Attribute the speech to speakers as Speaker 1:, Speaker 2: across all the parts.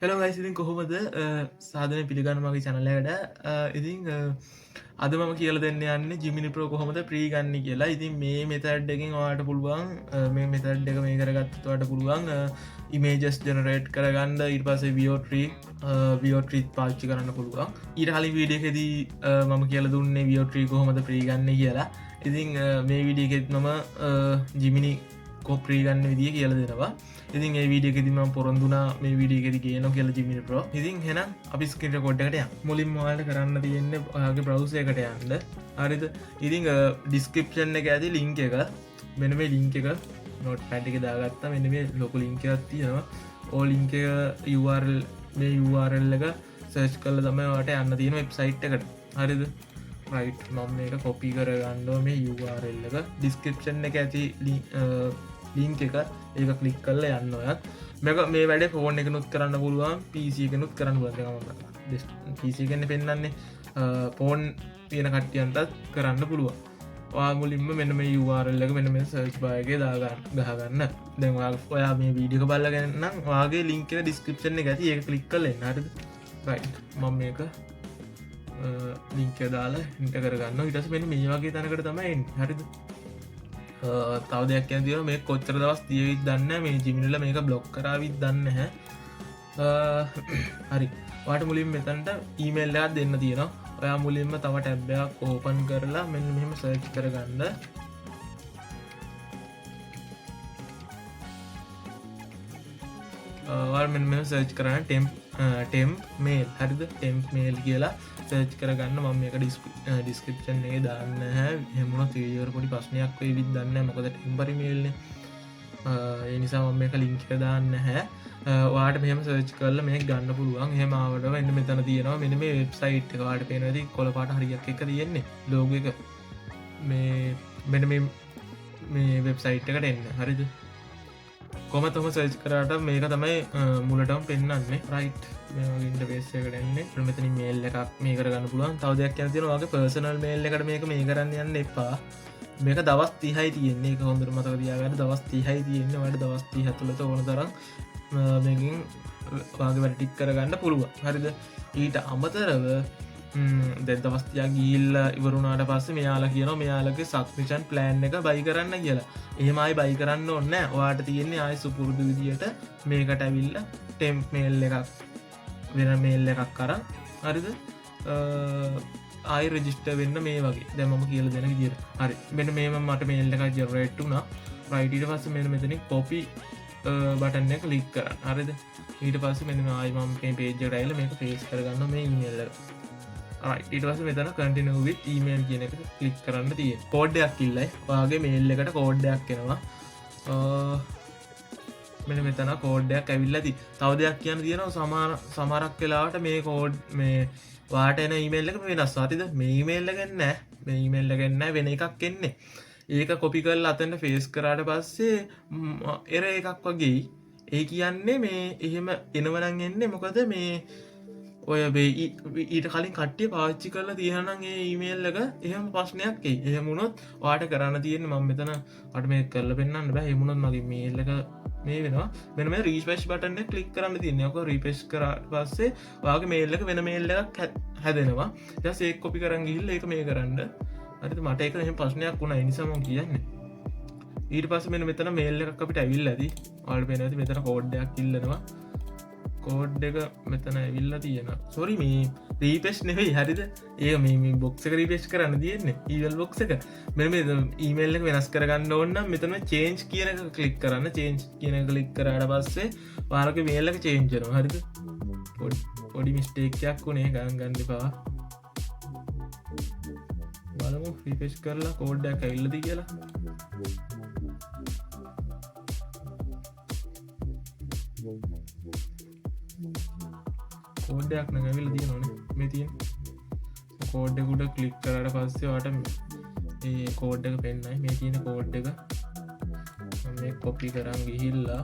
Speaker 1: Hello guys ඉතින් කොහොමද සාධනය පිළිගන්න මගේ channel එකට ඉතින් අද මම කියලා දෙන්න යන්නේ Gemini Pro කොහොමද ප්‍රී ගන්න කියලා. ඉතින් මේ method එකෙන් ඔයාලට පුළුවන් මේ method එක මේ කරගත්තට ඔයාලට පුළුවන් images generate කරගන්න ඊට පස්සේ VO3 පාවිච්චි කරන්න පුළුවන්. ඊට කලින් වීඩියෝ එකේදී මම කියලා දුන්නේ VO3 කොහොමද ප්‍රී ගන්න කියලා. ඉතින් මේ වීඩියෝ එකේත් මම Gemini කොප්‍රී ගන්න විදිිය කියල දෙනවා. ඉතින් ඒ වීඩිය එකෙදිම පොරොන්දුනා මේ වීඩියගෙද කියන කියල Gemini Pro. ඉතින් හෙන අපි ස්කිට කොඩ්ඩකට මුලින් මවාලට කරන්න තියෙන්නේ ඔයාගේ බ්‍රවසයකට යන්න හරිද. ඉතින් ඩිස්කපෂන් එක ඇති ලිංක එක මෙන මේ ලිංක එක නොට පැටික දාගත්තා මෙන මේ ලොක ලිංක එකක් තියෙනවා. ඕ ලිංක URL මේ URL එක සර්ච් කල තමයිට යන්න තියෙන වෙබ්සයිට් එකට හරිද. රයිට් මම එක කොපි කරගන්නෝ මේ URL එක ඩිස්කපෂන් එක ඇති ලිංක එක ඒක කලික් කරල යන්න ඔයත් මේක මේ වැඩ ෆෝන් එකනුත් කරන්න පුළුවන් PC එකනුත් කරන්න පුළුවන් PC කන්න පෙන්න්නන්නේ ෆෝන් තියෙන කට්ටියන්ටත් කරන්න පුළුවන්. මුලින්ම මෙන්න මේ URL එක මෙන්න මේ සර්ච් බායගේ දාගන්න ගහගන්න දැන්වා ඔයා මේ වීඩියක බල්ලගන්නම් වගේ ලිංක ඩිස්කපෂන් එක ඇති ඒ කලික් කල හරිද. රයි් මම මේක ලිංක දාලා හිට කරගන්න ඉටස් මෙ මේ වගේ තැනකට තමයි හරිද. තව දෙයක් ඇතිව මේ කොච්චර දවස් තියවිත් දන්න මේ ජිමිනිල මේක බ්ලොග් කරවිත් දන්න හැ. හරි වාට මුලින් මෙතන්ට ඊමේල් එකත් දෙන්න තියෙනවා. ඔයා මුලින්ම තව ටැබ්බයක් ඕපන් කරලා මෙන්න මෙහෙම සර්ච් කරගන්න. මෙ සර්ච් කරන්න ටෙම් මේල් හරිද ටෙම්ප් මේල් කියලා සර්ච් කරගන්න මම මේක ඩිස්ක්‍රපෂන් එක දාන්න හැ හෙමුණ තීවර පොඩි ප්‍රශ්නයක් විත් දන්න මොකද ටෙම්පරි මේල්න නිසා මම මේක ලිංක දාන්න හැ වාට මෙහම සර්ච් කරල මේ ගන්න පුළුවන් හෙමාවට එන්න මෙතන තියෙනවා මෙන මේ වෙබ්සයිට් එක වාට පේනති කොළපාට හරියක් එක තියෙන්නේ ලෝග එක මේ මෙන මේ වෙබ්සයිට් එකට එන්න හරිද. කොමතම සර්ච් කරට මේක තමයි මුලටම පෙන්න්නන්නේ රයිට් ඉන්ට පේසකට එන්නේ මෙතනි මේල් එකක් මේ කරගන්න පුළුවන් තව දෙයක් ඇතින වගේ පර්සනල් මේල් එකට මේක මේ කරන්න යන්න එපා. මේක දවස් තිහයි තියන්නේ එක හොඳර මතක තියාගන්න දවස් තිහයි තියෙන්නේ වට දවස් තිහ තුළත ඕන තරම් මේකින් වගේ වැටික් කරගන්න පුළුවන් හරිද. ඊට අමතරව දෙදවස්තියා ගිල්ල ඉවරුණාට පස්ස මෙයාලා කියන මෙයාලගේ සක්මිෂන් ප්ලෑන් එක බයි කරන්න කියලා එහෙමයි බයි කරන්න ඔන්න වාට තියෙන්නේ ආය සුපුරුදු විදියට මේකට ඇවිල්ල ටෙම්ප් මේල් එකක් වෙන මේල් එකක් කර හරිද. ආයි රජිස්ට වෙන්න මේ වගේ දැමම කියල දෙන විදිර හරි මෙන මේම මට මේල් එක ජරට්ටුනා රයිටට පස්ස මෙ මෙතන කොපි බටන්න එක ලික් කරන්න හරිද. ඊට පස්ස මෙම ආයිමම් පේජ රයිල මේක පේස් කරගන්න මේ ඉල්ල ඊටවස මෙතන කටින විත් ඊමේල් කියන එක කලික් කරන්න තිය කෝඩ්ඩයක් කිල්ලයි වගේ මේල් එකට කෝඩ්ඩයක් කෙනවා මෙ මෙතන කෝඩ්ඩයක් ඇවිල්ලති තව දෙයක් කියන්න තියෙනවා සමරක් වෙලාවට මේ කෝඩ් මේ වාට එන ඊමේල් එක වෙනස් අතිද මේ ඊමේල්ල ගන්න මේ ඊමේල්ල ගන්න වෙන එකක් එන්නේ ඒක කොපි කල් අතන්න ෆේස් කරාට පස්සේ එර එකක් වගේ ඒ කියන්නේ මේ එහෙම එනවනන් එන්නේ මොකද මේ ඔය ඊට කලින් කට්ටිය පාච්චි කරලා තියනගේ ඊමේල් එක එහෙම ප්‍රශ්නයක් එහෙමුණොත් වාට කරන්න තියෙන මම මෙතන අට මේ කරල පෙන්න්න බෑ එමුණොත් මගේ මේල් එක මේ වෙනවා මෙන මේ රීපේශ් බටන්න කලික් කරන්න තියන්නක රීපේශ් කර පස්සේ වගේ මේල්ලක වෙන මේල්ල එකක් හැදෙනවා දසේ කොපි කරන්න ගිල්ල එක මේ කරන්න අරි මට එක එහ ප්‍රශ්නයක් වුණ නිසාම කියන්නේ ඊට පස්ස මෙ මෙතන මේල්ල එකක් අපිට ඇවිල් ඇති ආල් පෙනති මෙතන කෝඩ්ඩයක් ඉල්ලනවා කෝඩ් එක මෙතන ඇවිල්ල තියෙන සොරි මේ රීපෙස්් නෙවෙයි හරිද ඒ මේ බොක්ස රීපේශ් කරන්න තියෙන්නේ ඊවල් බොක්ස එක මෙ ඊමේල්ල වෙනස් කරගන්න ඕන්න මෙතන චේන්ජ් කියන එක කලික් කරන්න චේන්ජ් කියන කලික් කරට පස්සේ පාරක මේල්ලක චේන්ජන හරිද පොඩි මිස්ටේක්යක් වුණේ ගන්ගන්නපා බලමු රීපේශ් කරලා කෝඩ්ඩයක් ඇවිල්ලති කියලා කෝඩ්ඩයක් නැවිල් දී නොන මේ තියෙන් කෝඩ්ඩකුට කලික් කරට පස්සේ වට ඒ කෝඩ් එක පෙන්න්නයි මේ තියෙන කෝඩ් එක මේ කොපි කරන් ගිහිල්ලා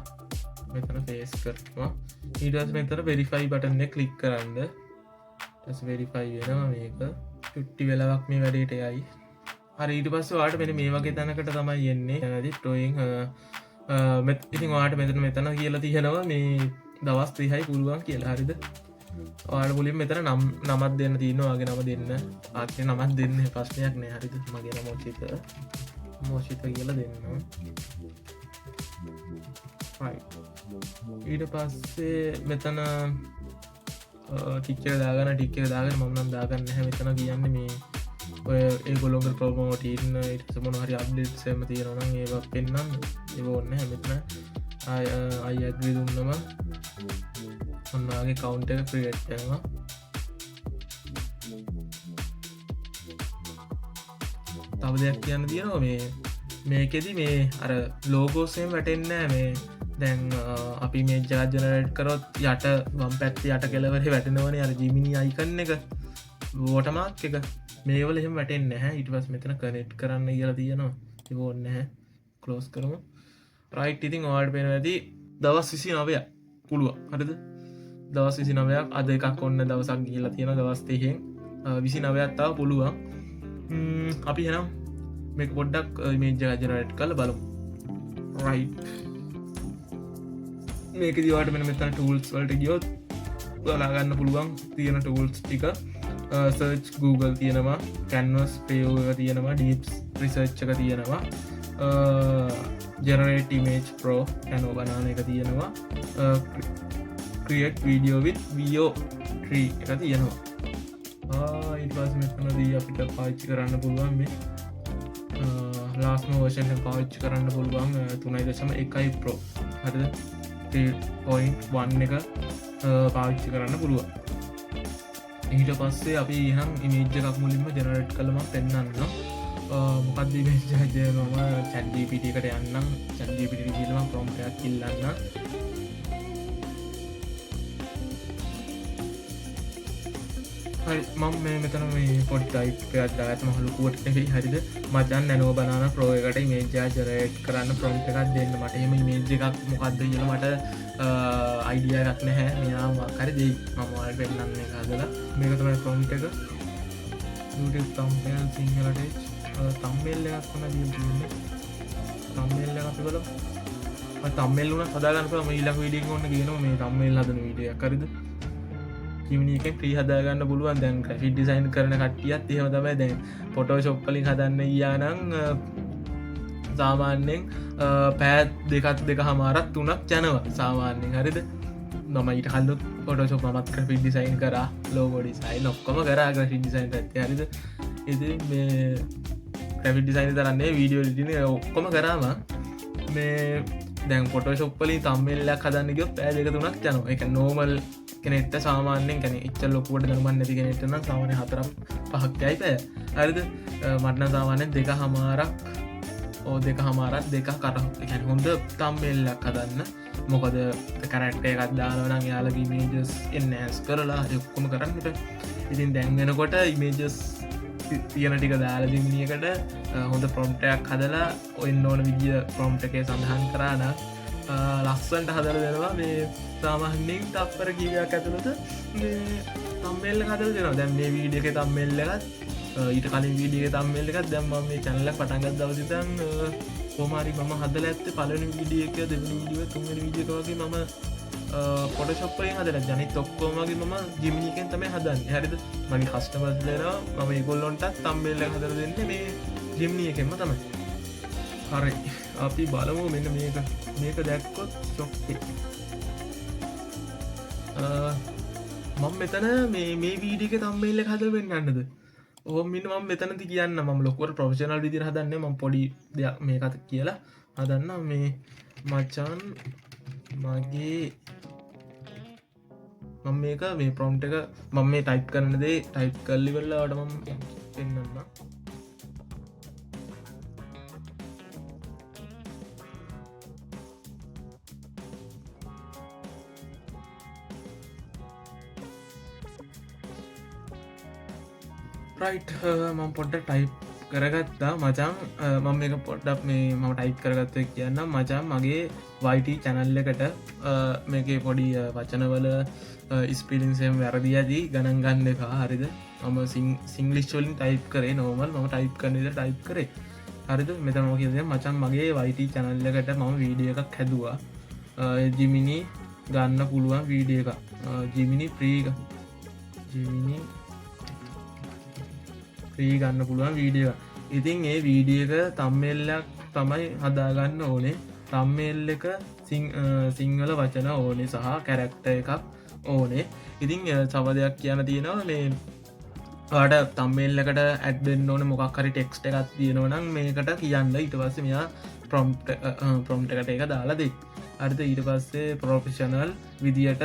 Speaker 1: මෙතන ෆේස් කරවා ඊටස් මෙතර වෙරිෆයි බටන්න කලික් කරන්න ටස් වෙරිෆයි වෙනවා මේක චුට්ටි වෙලාවක් මේ වැඩේට යයි හරි ඊට පස්ස වාට මෙ මේ වගේ තැනකට තමයි එන්නේ ඇදි ටෝයින් ඉතින් වාට මෙතන මෙතන කියලා තියෙනවා මේ දවස් 30යි පුළුවන් කියලා හරිද ඔයාලට මුලින් මෙතන නමත් දෙන්න තියෙනවා වගේ නම දෙන්න ආච්චි නමත් දෙන්න ප්‍රශ්නයක් නෑ හරිද මගේ නම මොචිත කියලා දෙන්නවා ඊට පස්සේ මෙතන ටික්ක දාගන්න ටික්ක දාගෙන මම්නම් දාගන්න හැ මෙතන කියන්න මේ ඔය ඒගොලොග ප්‍රෝමෝටන්න සමන හරි අප්ඩේට් සෑම තියෙනනම් ඒ පෙන්න්නම් ඒව ඔන්න හැමතන අයග්‍රී දුන්නම ඔන්නගේ කවුන්ට එක ප්‍රියට්ටවා තව දෙයක් කියන්න තියෙනවා මේකෙදි මේ අර ලෝගෝසයෙන් වැටෙන්න මේ දැන් අපි මේ ජාජනරට් කරොත් යට වම් පැත්ති යට කෙලවර වැටෙනවන අර ජිමිනි අයිකන්න එක වෝටමාක් එක මේවල එහෙම වැටෙන් හැ ඉට පස් මෙතන කනෙට් කරන්න කියලා තියෙනවා තිබෝන්න හැ කලෝස් කරමු රයිට් ඉතින් ඔවාට පෙන ඇති දවස් 29 පුළුව හරිද දවස් 29ක් අද එකක් ඔන්න දවසක් කියලා තියෙන දවස් 30න් 29ක් තාව පුළුවන් අපි හෙනම් මේ පොඩ්ඩක් මේ ජනරේට් කරලා බලමු රයිට් මේක දිවාට මෙන්න මෙතන ටූල්ස් වලට ගියොත් බලාගන්න පුළුවන් තියෙන ටූල්ස් ටික සර්ච් Google තියෙනවා කැන්වස් ප්‍රයෝග තියෙනවා ඩීප්ස් රිසර්ච් එක තියෙනවා ජෙනරේට් ඉමේජ් ප්‍රෝ ඇනෝ බනාන එක තියෙනවා ක්‍රියට් වීඩියෝ විත් VO3 එක තියෙනවා ඉට පස් මෙතනදී අපිට පාච්චි කරන්න පුළුවන් මේ ලාස්ම වර්ෂන් පාච්චි කරන්න පුළුවන් 3.1 ප්‍රෝ හරිද 3.1 එක පාවිච්චි කරන්න පුළුවන් ඊට පස්සේ අපි හම් ඉමේජ් එකක් මුලින්ම ජෙනරේට් කළම පෙන්න්න මොකක්ද මේජයනම චැන්ඩීපිට එකට යන්නම් චැන්ඩීපිට කියලම ප්‍රොම්ටයක් කිල්ලන්න මම මෙතන මේ පොඩ්ටයිප් දාත මහලුකුවට හරිද මචන් නැනෝ බනාන ප්‍රෝ එකට මේජා ජරේට් කරන්න ප්‍රොම්ට එකක් දෙන්න මට එම මේජ එකක් මොකක්ද කියල මට අයිඩියයක් නැහැ මෙයා කරි දෙයි මමවාල් පෙන්න්නන්නේ හදලා මේක තමයි ප්‍රොම්ට එක තම්පල් සිංහලට තම්මෙල්ල එකක් වන දී තම්මෙල්ල අපි බල තම්මෙල්ලුන සදාගන්නම ඊලක් විඩිය ඔන්න ගෙන මේ තම්මෙල් හදන විඩිය කරද කිමිනික ප්‍රී හදාගන්න පුළුවන් දැන් ්‍රෆික් ඩිසයින් කරන කටියත් එහෙම තමයි දැන් පොටෝ ශොප්පලින් හදන්න යානං සාමාන්‍යෙන් පෑත් දෙකත් දෙක හමාරත් තුනක් ජනවා සාමාන්‍යෙන් හරිද නොම ඊට හල්ලු පොටෝශොප් මත් ක්‍රෆික් ඩිසයින් කර ලෝගොඩි සයි නොක්කොම කර ග්‍රෆික් ඩිසයින් ඇති හරිද ඉති මේ ක්‍රෆික් ඩිසයින් තරන්නේ වීඩියෝ ලිටින ඔක්කොම කරාම මේ දැන් පොටෝශොප්පලි තම්මල්ලක් හදන්න ගොත් පෑ දෙක තුනක් ජනවා එක නෝමල් කෙනෙට සාමාන්‍යෙන් කැන ඉච්ච ලොකුවට දරමන් නැති කෙනෙටන සාමානය හතරම් පහක්යයි පෑ අරිද මටන සාමානයෙන් දෙක හමාරක් ඕ දෙක හමාරත් දෙක කර හොඳ තම්මෙල්ලක් හදන්න මොකද කරට්ට එකත් දානවනම් යාලගේ මේජස් එන්නස් කරලා යොක්කොම කරන්නට ඉතින් දැන්ගෙනකොට ඉමේජස් තියෙන ටික දාලදිමිනියකට හොඳ ප්‍රොම්ටයක් හදලා ඔන්න ඕන විදිිය ප්‍රොම්ට එකේ සඳහන් කරාන ලස්සන්ට හදර දෙනවා මේ සාමහන්‍යෙන් තප්පර කීයක් ඇතුළත තම්මෙල්ල හදර දෙනවා දැම් මේ වීඩිය එක තම්මෙල්ලගත් ඊට කලින් වීඩිය තම්මෙල්ල එකත් දැම්ම මේ චැනල පටන්ගත් දවසිතන් පෝමාරි මම හදල ඇත්ත පලන විඩිය එක දෙවනි විඩිය තුන්ගනි විදිකවගේ මම පොටශොප්පයි හදල ජනිත් ඔක්කෝමගේ මම ජිමිනිකෙන් තමයි හදන්න හැරිද මගේ කස්ටමස් දෙනවා මම ගොල්ලොන්ටත් තම්බෙල්ල හදර දෙන්න මේ ජිම්නිය එකෙන්ම තමයි හරි අපි බලමු මෙන්න මේක දැක්කොත් චොක්කේ මම මෙතන මේ වීඩික තම්බෙල්ල හද වෙන්නන්නද ඕමින් මම මෙතනති කියන්න ම ලොකුවට ප්‍රෝෂනල් විදිර හදන්න ම පොඩි දෙයක් මේකත කියලා හදන්න මේ මචාන් මගේ මම මේක මේ ප්‍රොම්ට් එක මම මේ ටයිප් කරන දේ ටයිප් කල්ලි වෙල්ලාට මම පෙන්න්න රයිට් මම පොඩ්ඩ ටයිප් කරගත්තා මචන් මම මේක පොඩ්ඩක් මේ මම ටයිප් කරගත්ත කියන්න මචන් මගේ වයිට චැනල්ල එකට මේක පොඩි වචනවල ස්පිලින්සම් වැරදියදී ගණන් ගන්න එක හරිද මම සිංගලිස්වලින් ටයිප් කරේ නෝමල් ම ටයිප් කරනද ටයිප් කරේ හරිද මෙතන මොකද මචන් මගේ වයිට චැනල්ල එකට මම වීඩිය එකක් හැදවා ජිමිනි ගන්න පුළුවන් වීඩිය එක ජිමිනි ප්‍රී ජිමිනි ප්‍රී ගන්න පුළුවන් වීඩිය ඉතින් ඒ වීඩියක තම්මෙල්ලක් තමයි හදාගන්න ඕනේ තම්මෙල් එක සිංහල වචන ඕනේ සහ කැරැක්ට එකක් ඕනේ ඉතින් සව දෙයක් කියන තියෙනවා මේ ට තම්මෙල්ලකට ඇඩ්ෙන් ඕන මොක්හරි ටෙක්ස්ට එකත් තියෙනවනම් මේකට කියන්න ඊට පස්ස මෙයා ප්‍රොම්ට එකට එක දාලා දෙ අර්ථ ඊට පස්සේ ප්‍රොෆෙෂනල් විදියට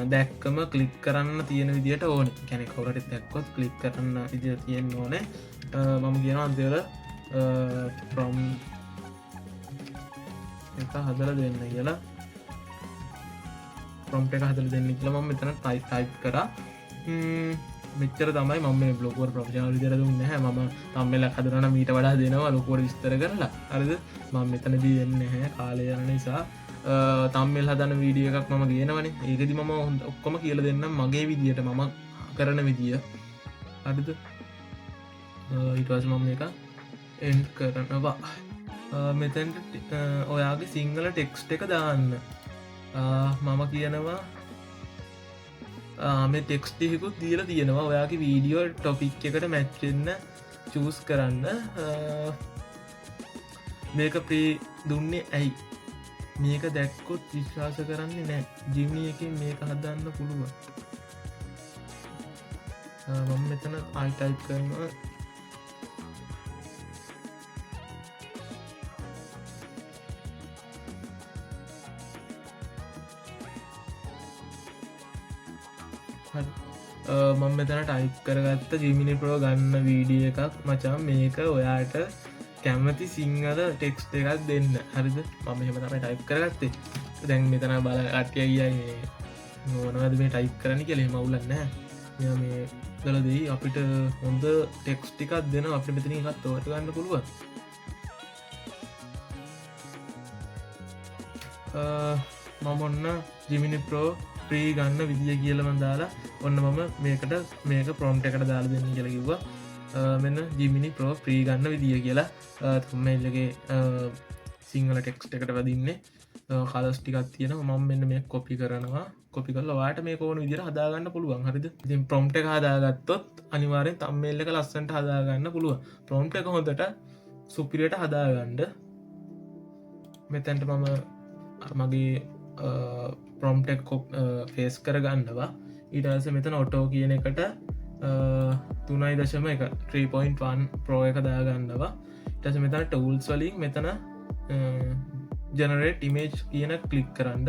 Speaker 1: දැක්කම කලික් කරන්න තියෙන විදිට ඕන කැනෙ කොරට දැක්කොත් කලික් කරන්න විදිය තියෙන ඕනේ මම කියන අන්තවල ප්‍රොම් එක හදල දෙන්න කියලා ප්‍රොම්ට එක හදල දෙන්න කියල ම මෙතන ටයි් කර මෙච්චර තමයි මම බ්ලොකෝර් ප්‍රෝෂනල් විදිර දුන්න හැ ම තම්මල හදරන මීට වඩා දෙනවා ලොකෝර විස්තර කරලා අරද මම මෙතනදී දෙන්න හැ කාලය යන නිසා තම්මල් හදන වීඩිය එකක් මම කියනවනේ ඒකති මම හොඳ ඔක්කොම කියල දෙන්න මගේ විදියට මම කරන විදිය අඩද ඉටවස මම එක එන්ඩ් කරනවා මෙතැන්ට ඔයාගේ සිංහල ටෙක්ස්ට එක දාන්න මම කියනවා මේ ටෙක්ස්ටිකුත් දීල තියෙනවා ඔයාගේ වීඩියෝ ටොපික් එකට මැච්චෙන්න චූස් කරන්න මේක ප්‍රී දුන්නේ ඇයි මේක දැක්කොත් විශ්වාස කරන්නේ නෑ ජිමිනි එකින් මේක හදන්න පුළුව මම මෙතන ආයිටයි් කරනවා මම මෙතන ටයිප් කරගත්ත ජිමිනි ප්‍රෝ ගන්න වීඩිය එකක් මචම් මේක ඔයාට කැමති සිංහල ටෙක්ස්ට එකක් දෙන්න හරිද මම හෙමතම ටයිප් කරගත්තේ දැන් මෙතන බල අටය කියයි නොනවද මේ ටයිප් කරන කෙලෙ මවුලන්න මේ දලදී අපිට හොඳ ටෙක්ස්ටිකක් දෙන අප මෙතන එකත් තෝට ගන්න පුළුව මම ඔන්න ජිමිනි ප්‍රෝ ප්‍රී ගන්න විදිිය කියලම දාලා ඔන්න මම මේකට මේක ප්‍රොම්ට එකට දාලා දෙන්න කියලා කිව්වා මෙන්න ජිමිනි ප්‍රෝ ප්‍රී ගන්න විදිිය කියලා තුම්මල්ලගේ සිංහල ටෙක්ස්ට එකට වදින්නේ කලස්ටිකත් තියෙන මම මෙන්න මේ කොපි කරනවා කොපි කල වාට මේ කෝන විදිර හදාගන්න පුළුවන් හරිද ඉතින් ප්‍රොම්ට එක හදාගත්තොත් අනිවාරෙන් තම්මල්ල එක ලස්සන්ට හදාගන්න පුළුව ප්‍රොම්ට එක හොඳට සුපිරියට හදාගන්ඩ මෙතැන්ට මම මගේ ප්‍රොම්ටෙක් ෆේස් කරගන්නවා ඊටස මෙතන ඔටෝ කියන එකට 3.1 3.1 ප්‍රෝ එක දාගන්නවා ටස මෙතන ටවල්ස් වලින් මෙතන ජනරේට් ඉමේජ් කියන කලික් කරන්න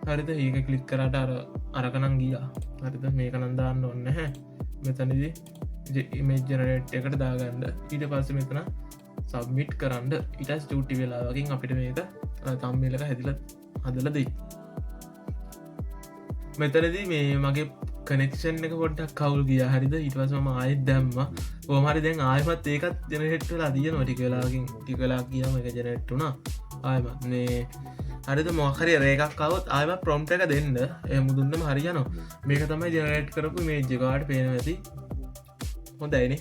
Speaker 1: හරිද ඒක කලික් කරට අරකනං ගියා හරිද මේක නන්දාන්න ඔන්න හැ මෙතනදි ඉමේජ් ජනරේට් එකට දාගන්න ඊට පස්ස මෙතන සබ්මිට් කරන්න ඉටස් ටටි වෙලාවකින් අපිට මේක තම්මලක හැදිල හදල දෙයි මෙතනදී මේ මගේ කනෙක්ෂන් එක පොඩ්ඩක් කවුල් ගිය හරිද ඉටවසම ආයත් දැම්ම ඕමරි දැන් ආයමත් ඒකත් ජනහෙට්ටලා දිය නොටි කලාකින් ටිකලා කියම එක ජනට්ටුනා ආයමත් මේ හරිද මොහරි රේකක්කවත් ආයම ප්‍රොම්ට එක දෙන්න එමුදුන්නම හරියනවා මේක තමයි ජනරේට් කරපු මේ ජකාට පේන ඇති හොඳයිනේ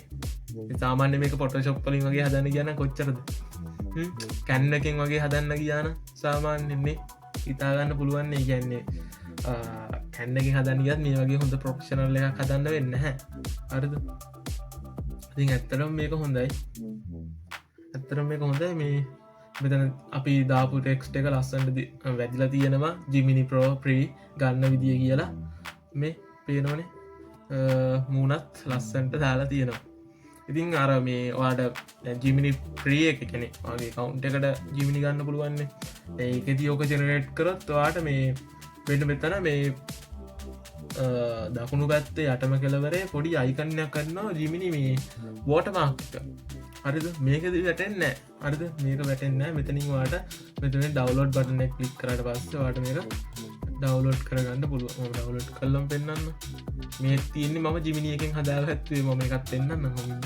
Speaker 1: සාමාන්‍ය මේක පොට ශොප්පලින් වගේ හදන්න කියන කොච්චරද කැන්නකින් වගේ හදන්න කියන සාමාන්‍යන්නේ ඉතාගන්න පුළුවන්නේ කියන්නේ කැන්නක හදනියත් මේ වගේ හොඳ ප්‍රොක්ෂනල් එක හදන්න වෙන්න හැ අරද ඉතින් ඇත්තරම් මේක හොඳයි ඇත්තරම් මේක හොඳයි මේ මෙතන අපි දාපු ටෙක්ස්ට එක ලස්සන්ට වැදිලා තියෙනවා ජිමිනි ප්‍රෝ ප්‍රී ගන්න විදිිය කියලා මේ පේනවනේ මූනත් ලස්සන්ට දාලා තියෙනවා ඉතින් අර මේ වාට ජිමිනි ප්‍රිය එක කෙනෙ වගේ කවුන්ට එකට ජිමිනි ගන්න පුළුවන්නේ ඒකති ඕක ජනරේට් කරොත් වාට මේ වෙන්න මෙතන මේ දකුණු ගත්තේ යටම කෙලවරේ පොඩි අයිකන්නයක් කරන්නවා ජිමිනි මේ වෝට මාක්ක හරිද මේකද වැටෙන්න අරිද මේක වැටෙන්න මෙතනින් වාට මෙතන ඩවලෝඩ් බටනෙක් ලික් කරට පස්ස වාට මේක ඩවලෝඩ් කරගන්න පුළුව ම ඩවලෝඩ් කල්ලම් පෙන්න්න මේ තියන්නේ මම ජිමිනියකින් හදාගත්වේ මම එකත් එන්න නොමින්ද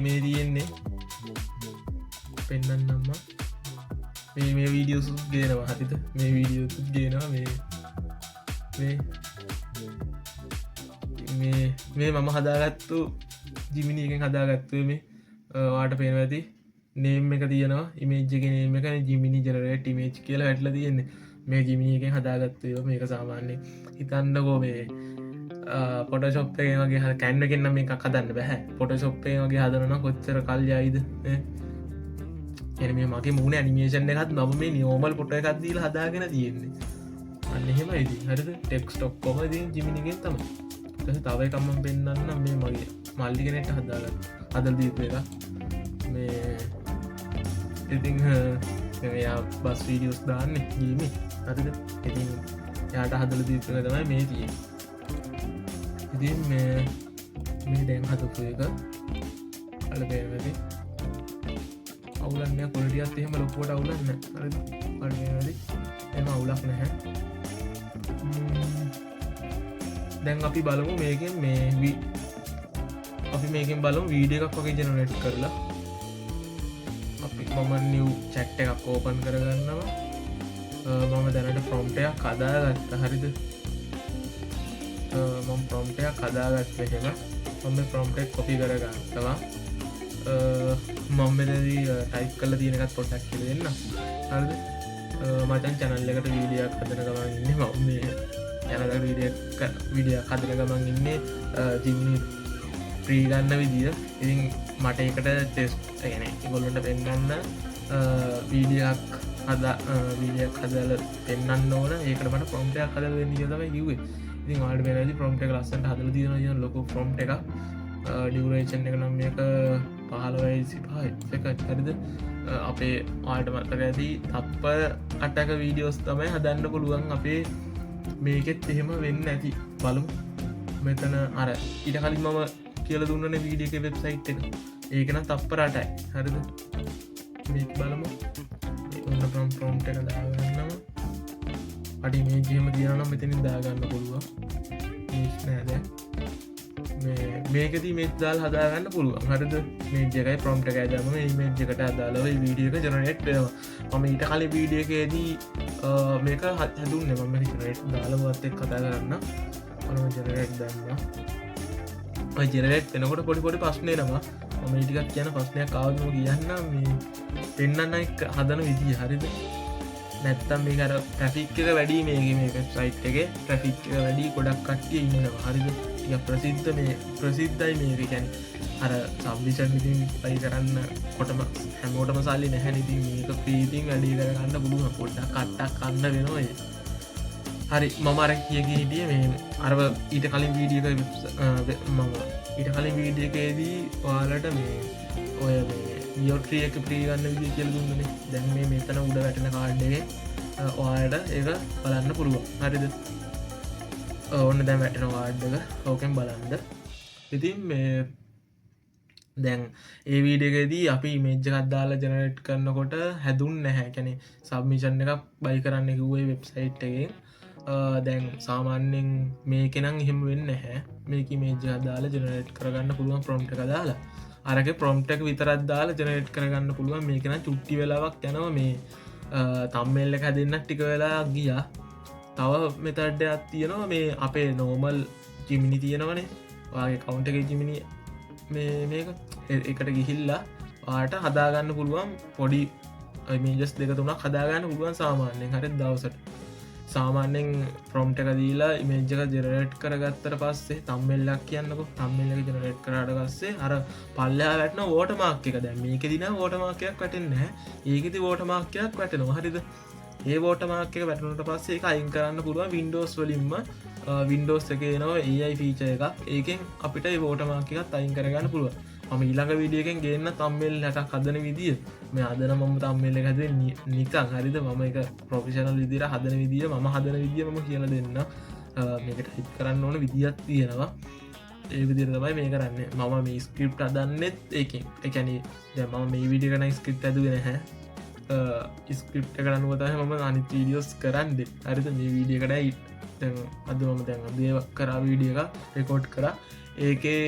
Speaker 1: මේ තියෙන්නේ පෙන්න්නම්ම මේ වීඩියෝසුත් ගේනවා හරිත මේ වීඩියෝතුත් ගේනවා මේ මම හදාගත්තු ජිමිනි එකෙන් හදාගත්තුව මේ වාට පේන ඇති නේම් එක තියෙනවා ඉමේජ් එක නේම එක ජිමිනි ජනරේට් ඉමේජ් කියලා වැටල තියෙන්නේ මේ ජිමිනි එකෙන් හදාගත්තය මේක සාමාන්‍ය හිතන්නකෝ මේ පොටශොප්පේ වගේ කැන්ඩකෙන්න්න මේ එකක් හදන්න බැහැ පොටශොප්පේ වගේ හදරන කොච්චර කල් යයිද එන මේ මගේ මුණ ඇනිමේෂන් එකත් නම මේ නියෝමල් පොට එකක් දීල හදාගෙන තියෙන්නේ අන්න එහෙම ඉදි හරිද ටෙක්ස් ටොක්කොම දී ජිමිනිගෙන් තම තව එකම්ම පෙන්න්න මේ මගේ මල්ලිගෙනට හදාගත් අදල් දීප එක මේ ඉතිං මෙයා බස් වීඩියෝස් දාන්න ගීමි හරිද ඉතින් යාට හදල දීපක තමයි මේ තිය ඉතින් මේ දැන් හතපු එක අල පේවැති අවුලන්න කොලටියත් එහෙම ලොකෝට අවුලන්න පඩි එම අවුලක් නැහැ දැන් අපි බලමු මේකෙන් මේ අපි මේකෙන් බලමු වීඩිය එකක් වගේ ජනරේට් කරලා අපි මම නිව් චැට් එකක් ඕපන් කරගන්නවා මම දැනට ප්‍රොම්ටයක් කදාගත්ත හරිද මම ප්‍රොම්ටයක් කදාගත්ත හෙම මම ප්‍රොම්ටෙක් කොපි කරගත්තවා මම්මදී ටයිප් කල තියෙනකත් පොටක් කියල දෙන්න හරිද මචන් චැනල් එකට වීඩියක් හදන ගමන් ඉන්න මම යනක විඩිය හදන ගමන් ඉන්නේ ජිම්නි ප්‍රීගන්න විදිිය ඉතින් මට එකට ටෙස්ට් ගැන ගොල්ලට පෙන්ගන්න වීඩියක් වීඩියක් හදල පෙන්න්න ඕන ඒකට ප්‍රොම්ටයක් හදල වෙන්න තම කිවේ ඉතින් වාඩ වෙනදි ප්‍රොම්ට එක ලස්සට හදල තියන ලොක ප්‍රොම්ට එක ඩියවරේෂන් එක නම් එක 15 එක හරිද අපේ ආට මතක ඇති තප්ප අටක වීඩියෝස් තමයි හදන්න පුළුවන් අපේ මේකෙත් එහෙම වෙන්න ඇති බලමු මෙතන අර ඉට කලින් මම කියල දුන්නන වීඩියක වෙබ්සයිට් එක ඒකන තප්පරටයි හරිද මේ බලමු ඔන්න ප්‍රොම්ට එක දාගන්නවා අඩි මේ ජීම තියනම් මෙතනින් දාගන්න පුළුවන් නෑද මේකති මෙත්දාල් හදාගන්න පුළුවන් හරිද මේ ජකයි ප්‍රොම්ට ඇදම මේජකට අදාලව වීඩියක ජනනට් මම ඊට කලි වීඩියකේදී මේක හදුන්න මම හිටනට දාලවත්තෙක් කතා කරන්න අනම ජනරට් දන්න ජනරට් එනකොට පොඩිපොඩි පස්්නය නවා මම ඉටිකක් කියන පස්්නයක් කාවම කියන්න මේ පෙන්න්න එක හදන විදිී හරිද නැත්තම් මේ කර ට්‍රෆික් එක වැඩි මේ සයිට් එක ට්‍රෆික් එක වැඩි ගොඩක් කට්ටිය ඉන්න හරිද ප්‍රසිද්ධ මේ ප්‍රසිද්ධයි මේක කැන අර සම්විෂන් ඉතින් පයි කරන්න කොටම හැමෝටම සල්ලි නැහැ ඉතින් මේක ප්‍රීතින් වැඩි කරගන්න පුළුවන් පොඩ්ඩක් කට්ටක් කන්න වෙනොය හරි මම අර කියගේ හිටිය මේ අරව ඊට කලින් වීඩියක මම ඊට කලින් වීඩියකේදී වාලට මේ ඔය යෝට්‍රියක ප්‍රීගන්න විදි කියල දුන්නනේ දැන් මේ මෙතන උඩ වැටෙන කාඩ්ඩේ ඔයාට ඒක බලන්න පුළුවන් හරිද ඕන්න දැන් වැටෙන වාඩ්ඩක ඕකෙන් බලන්ද ඉතින් මේ දැන් ඒ වීඩියකදී අපි මේජ්ජකත් දාලා ජනරට් කරනකොට හැදුන් නැහැ කැනෙ සබ්මිෂන් එකක් බයි කරන්න කිව්වේ වෙබ්සයිට් එකෙන් දැන් සාමාන්‍යෙන් මේකෙනම් එහෙම වෙන්න හැ මේක මේජ දාලා ජනරට් කරගන්න පුළුවන් ප්‍රොම්ට එක දාලා අරක ප්‍රොම්ටක් විතරත් දාලා ජනරට් කරගන්න පුළුවන් මේකෙන චුට්ටි වෙලාවක් යනව මේ තම්මෙල්ල එක දෙන්නක් ටික වෙලා ගියා තව මෙතඩ්ඩයක් තියෙනවා මේ අපේ නෝමල් ජිමිනි තියෙනවනේ වගේ කවුන්ට එක ජිමිනි මේක එකට ගිහිල්ලා ආට හදාගන්න පුළුවන් පොඩි මේජස් දෙක තුනක් හදාගන්න පුළුවන් සාමාන්‍යයෙන් හරි දවසට සාමාන්‍යෙන් ප්‍රොම්ට එක දීලා ඉමේජ්ජක ජෙනරට් කරගත්තර පස්සේ තම්මෙල්ලක් කියන්නක තම්මෙල්ලක ජනරට් කරට පස්සේ අර පල්ලයා වැටන ඕට මාක්ක එක දැ මේක දින ඕට මාකයක් වැටෙන්න ඒකති ඕට මාක්කයක් වැටෙනවා හරිද ඒ ෝට මාක්ක වැටනට පස්සේ එක අයින් කරන්න පුළුවන් වින්ඩෝස් වලින්ම වින්ඩෝස් එක නවා ඒයි ෆීච එකක් ඒකෙන් අපිට ෝට මාකකත් අයින් කරගන්න පුළුව ම ඊළඟ විඩියකෙන් ගන්න තම්මෙල් හැටක් හදන විදිිය මේ අදන මම තම්මෙල්ල හැද නිකං හරිද මම එක ප්‍රොෆිෂනල් විදිර හදන විදිිය ම හදන විදිිය ම කියල දෙන්න මේකට හිත් කරන්න ඕන විදිියත් තියෙනවා ඒ විදිර තමයි මේ කරන්න මම මේ ස්ක්‍රිප්ට අදන්නෙත් ඒකින් එකැන දැම මේ විඩියකන ස්ක්‍රිප් ඇදුගෙන හැ ස්ක්‍රිප්ට කරනුවතහ මම අනිත් වීඩියෝස් කරන්න හරිත මේ වීඩියකටයි අද මම දැන් දේව කරා වීඩිය එක රෙකෝඩ් කර ඒකේ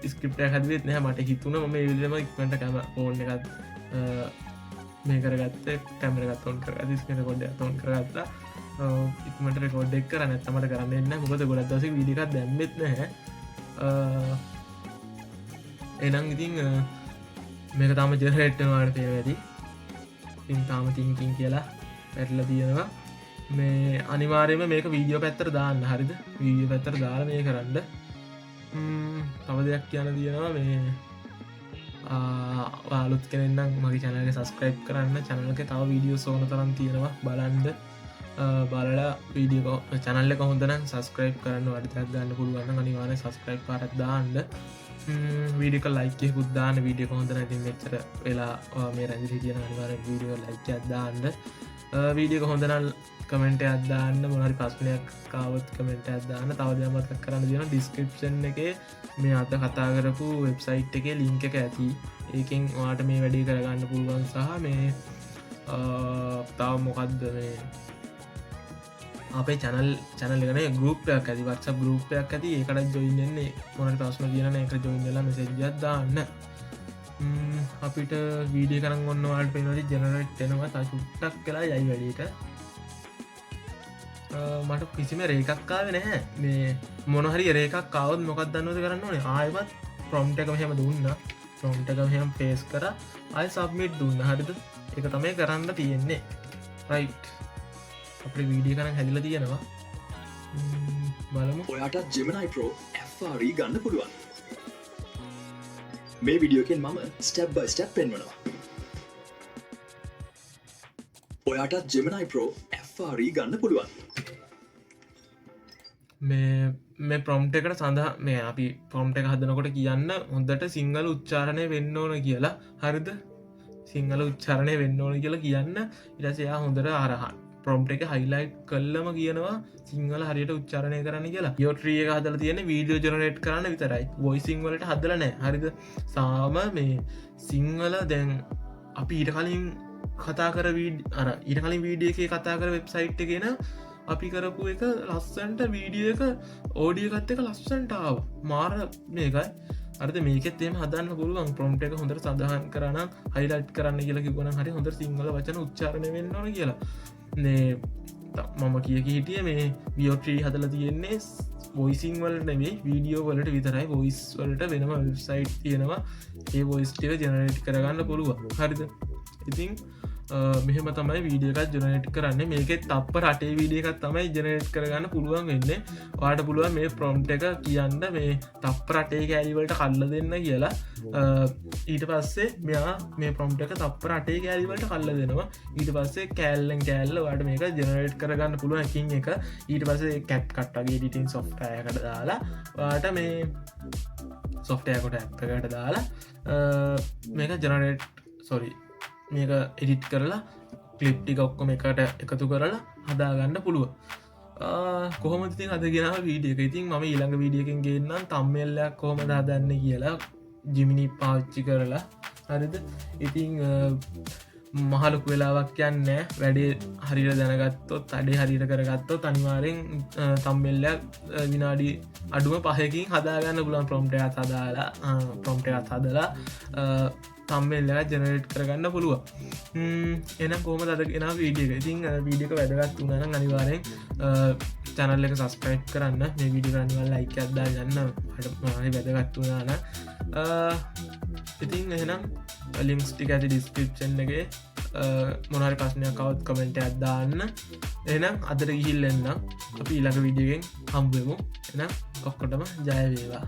Speaker 1: ස්ක්‍රිප්ට හැදවෙත් නෑ මට හිතුන ම විදම ඉක්මට කම ඕන්න එකත් මේ කරගත්ත කැමරගත් ඔොන් කර දිස්කන කොඩ තොන් කරගත්තා ඉක්මට රෙකෝඩ් එක් කරන්න තමට කරන්න මොකද ගොඩත් දස විදිකත් දැම්මෙත් නැහැ එනම් ඉතින් මේක තාම ජෙනරේට්ටනවාට පේන ඇති ඉතින් තාම තිංකින් කියලා පැටල තියෙනවා මේ අනිවාර්යම මේක වීඩියෝ පැත්තර දාන්න හරිද වීඩියෝ පැත්තර දාල මේ කරන්න තව දෙයක් කියන තියෙනවා මේ වාලුත් කෙනෙන්නම් මගේ චැනලක සස්ක්‍රයිබ් කරන්න චැනලක තව වීඩියෝ සෝන තරන් තියෙනවා බලන්ඩ බලලා වීඩියෝ චැනල්ල කොහොඳන සස්ක්‍රයිබ් කරන්න වඩිතක් ගන්න පුළුවන්න අනිවාන සස්ක්‍රයිබ් පරත් දාන්න වීඩික ලයික පුද්දාන වීඩිය කොහොඳන ති මෙච්චර වෙලා මේ රැදි හිටියන අනිවාර වීඩියෝ ලයික අදදාන්න වීඩිය කොහොඳනල් කමෙන්ට අදදාන්න මොනරි පස්නයක් කාවත් කමෙන්ට අදදාන්න තවදමත් කරන්න දින ඩිස්ක්‍රප්ෂන් එක මේ අත කතා කරපු වෙබ්සයිට් එක ලිංක එක ඇති ඒකින් වාට මේ වැඩි කරගන්න පුළුවන් සහ මේ තව මොකක්ද මේ අපේ චැනල්ලගන ගරුපයක් ඇති වත්ස ගරුපයක් ඇති ඒකට ජොයින්නේ මොනට පස්ම කියන එක ජොයින්නලා මෙසජත්දාන්න අපිට වීඩිය කරන්න ඔන්නවාට පෙනට ජනරට් එනවා තා චුට්ටක් කලා යයි වැඩට මට කිසිම රේකක්කාව නැහැ මේ මොනහරි රේකක් කවත් මොකක් දන්නවද කරන්න ඕනේ ආයවත් ප්‍රොම්ට එක මෙහම දුන්න ප්‍රොම්ට එක මෙහම පේස් කර අයි සබ්මිට් දුන්න හරිද එක තමයි කරන්න තියෙන්නේ රයි් අප වීඩිය කරන හැදිල තියෙනවා බලමු
Speaker 2: ඔයාටත් ජෙමනයි ප්‍රෝ FRE ගන්න පුළුවන් මේ විඩියෝකෙන් මම ස්ටප් බයි ස්ටප් පෙන්වනවා ඔයාටත් ජෙමනයි ප්‍රෝ FRE ගන්න පුළුවන්
Speaker 1: මේ ප්‍රොම්ට එකට සඳහා මේ අපි ප්‍රොම්ට එක හදනකොට කියන්න හොඳට සිංහල උච්චාරණය වෙන්න ඕන කියලා හරිද සිංහල උච්චාරණය වෙන්න ඕන කියලා කියන්න ඉරසයා හොඳට අරහන් ප්‍රොම්ට එක හයිලයිට් කල්ලම කියනවා සිංහල හරියට උච්චාරණය කරන්න කියලා යෝට්‍රිය එක හදල තියෙන වීඩියෝ ජනරේට් කරන්න විතරයි වොයිසිංවලට හදල නෑ හරිද සාම මේ සිංහල දැන් අපි ඊට කලින් කතා කර අර ඊට කලින් වීඩිය එක කතා කර වෙබ්සයිට් එකෙන අපි කරපු එක ලස්සන්ට වීඩිය එක ඕඩියගත්ත එක ලස්සන්ටාව මාර මේකයි අර්ද මේකෙත් එම හදන්න පුළුවන් ප්‍රොම්ට එක හොඳට සඳහන් කරන හයිලයිට් කරන්න කියලා කිවන හරි හොඳ සිංහල වචන උච්චාරණය වෙන්න ඕන කියලා නේ මම කියක හිටිය මේ වියෝට්‍රී හදල තියෙන්නේ වොයිසිං වලට නෙවේ වීඩියෝ වලට විතරයි වොයිස් වලට වෙනම වෙබ්සයිට් තියෙනවා ඒ වොයිස්ටික ජනරේට් කරගන්න පුළුව හරිද ඉතිං මෙහම තමයි වීඩියකත් ජනට් කරන්න මේකෙත් තප්ප රටේ වීඩියකත් තමයි ජනට් කරගන්න පුළුවන් වෙන්න වාට පුළුවන් මේ ප්‍රොම්ට එක කියන්න මේ තප්ප රටේ කෑලිවලට කල්ල දෙන්න කියලා ඊට පස්සේ මෙයා මේ ප්‍රොම්ට එක තප්ප රටේ කෑලිවලට කල්ල දෙනවා ඊට පස්සේ කෑල්ලෙන් කෑල්ල වාට මේක ජනරේට් කරගන්න පුළුවන් එකින් එක ඊට පස්සේ කැට් කට්ටගේ ඩිටින් සොෆ්ටයකට දාලා වාට මේ සොෆ්ටයකොට ඇප්කට දාලා මේක ජනරේට් සොරි මේක එඩිට් කරලා කලිප්ටික ඔක්කොම එකට එකතු කරලා හදාගන්න පුළුව කොහොමති අදගෙන වීඩියක ඉතින් ම ඊළඟ වීඩියකින් ගේන්නම් තම්මල්ලයක් කොහොම දාදන්න කියලා ජිමිනි පාච්චි කරලා හරිද ඉතිං මහලුක් වෙලාවක් යන්න වැඩේ හරිර දැනගත්තොත් අඩේ හරිට කරගත්තොත් අනිවාරෙන් තම්බෙල්ලයක් විනාඩි අඩුව පහකින් හදාගන්න පුලන් ප්‍රොම්ටය හදාලා ප්‍රොම්ටයත් හදලා තම්බෙල්ලක් ජනරේට් කරගන්න පුළුව එන කොම දගෙන වීඩියක ඉතින් වීඩියක වැදගත් වුණන අනිවාරෙන් චැනල්ල එක සස්ක්‍රයිප් කරන්න මේ විඩි රනිවල් ලයික අද්දා ගන්න වැදගත් වුණාන ඉතින් එහෙනම් ලින්ක්ස් ටික ඇති ඩිස්ක්‍රිප්ෂන් එක මොනහරි ප්‍රශ්නයක් කවත් කමෙන්ට අදදාන්න එනම් අදර ගිහිල්ලෙන්න්න අපි ඊළඟ විඩියගෙන් හම්බුවමු එනම් ඔක්කොටම ජයවේවා